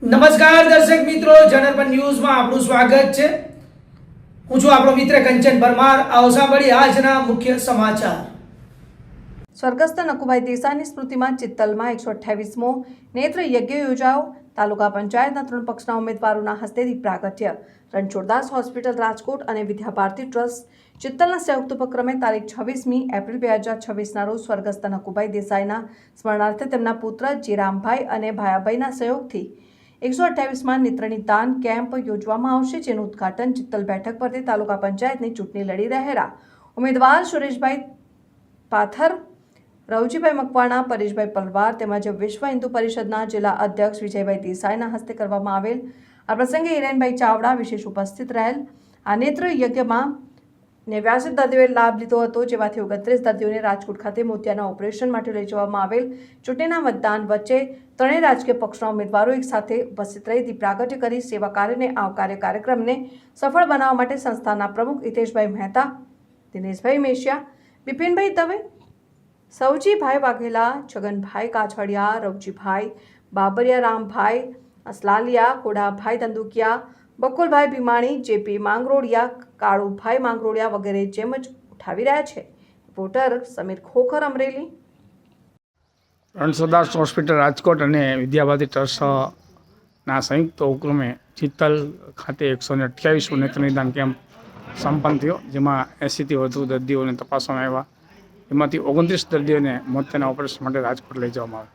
નમસ્કાર દર્શક મિત્રો, જનરપન ન્યૂઝમાં આપનું સ્વાગત છે। હું છું આપણો મિત્ર કંચન પરમાર। આવો સાંભળીએ આજના મુખ્ય સમાચાર। સ્વર્ગસ્થ નકુભાઈ દેસાઈની સ્મૃતિમાં ચિત્તલમાં 128મો નેત્ર યજ્ઞ યોજાયો। તાલુકા પંચાયતના 3 પક્ષના ઉમેદવારોના હસ્તે દીપ પ્રાગટ્ય। રણછોડદાસ હોસ્પિટલ રાજકોટ અને વિદ્યાભારતી ટ્રસ્ટ ચિત્તલના સંયુક્ત ઉપક્રમે તારીખ 26મી એપ્રિલ 2026ના રોજ સ્વર્ગસ્થ નકુભાઈ દેસાઈના સ્મરણાર્થે તેમના પુત્ર જીરામભાઈ અને ભાયાભાઈના સહયોગથી 128માં નેત્રની દાન કેમ્પ યોજવામાં આવશે, જેનું ઉદ્ઘાટન ચિત્તલ બેઠક પરથી તાલુકા પંચાયતની ચૂંટણી લડી રહેલા ઉમેદવાર સુરેશભાઈ પાથર, રવજીભાઈ મકવાણા, પરેશભાઈ પલવાર તેમજ વિશ્વ હિન્દુ પરિષદના જિલ્લા અધ્યક્ષ વિજયભાઈ દેસાઈના હસ્તે કરવામાં આવેલ આ પ્રસંગે હિરેનભાઈ ચાવડા વિશેષ ઉપસ્થિત રહેલ। આ નેત્ર યજ્ઞમાં 89 દર્દીઓએ લાભ લીધો હતો, જેમાંથી 29 દર્દીઓને રાજકોટ ખાતે મોતિયાના ઓપરેશન માટે લઈ જવામાં આવેલ। ચૂંટણીના મતદાન વચ્ચે ત્રણેય રાજકીય પક્ષના ઉમેદવારો એક સાથે ઉપસ્થિત રહી દીપ પ્રાગટ્ય કરી સેવા કાર્યને આવકાર્ય। કાર્યક્રમને સફળ બનાવવા માટે સંસ્થાના પ્રમુખ હિતેશભાઈ મહેતા, દિનેશભાઈ મેશિયા, બિપિનભાઈ દવે, સૌજીભાઈ વાઘેલા, છગનભાઈ કાછડિયા, રવજીભાઈ બાબરિયા, રામભાઈ અસલાલિયા, કોડાભાઈ દંદુકિયા, બકુલભાઈ ભીમાણી, જેપી માંગરોળિયા, કાળુભાઈ માંગરોળિયા વગેરે જેમ જ ઉઠાવી રહ્યા છે। રિપોર્ટર સમીર ખોખર, અમરેલી। રણછોડદાસ હોસ્પિટલ રાજકોટ અને વિદ્યાભારતી ટ્રસ્ટના સંયુક્ત ઉપક્રમે ચિત્તલ ખાતે 128મો નેત્રનિદાન કેમ્પ સંપન્ન થયો, જેમાં 80થી વધુ દર્દીઓને તપાસવામાં આવ્યા। એમાંથી 29 દર્દીઓને મોતિયાના ઓપરેશન માટે રાજકોટ લઈ જવામાં આવ્યા।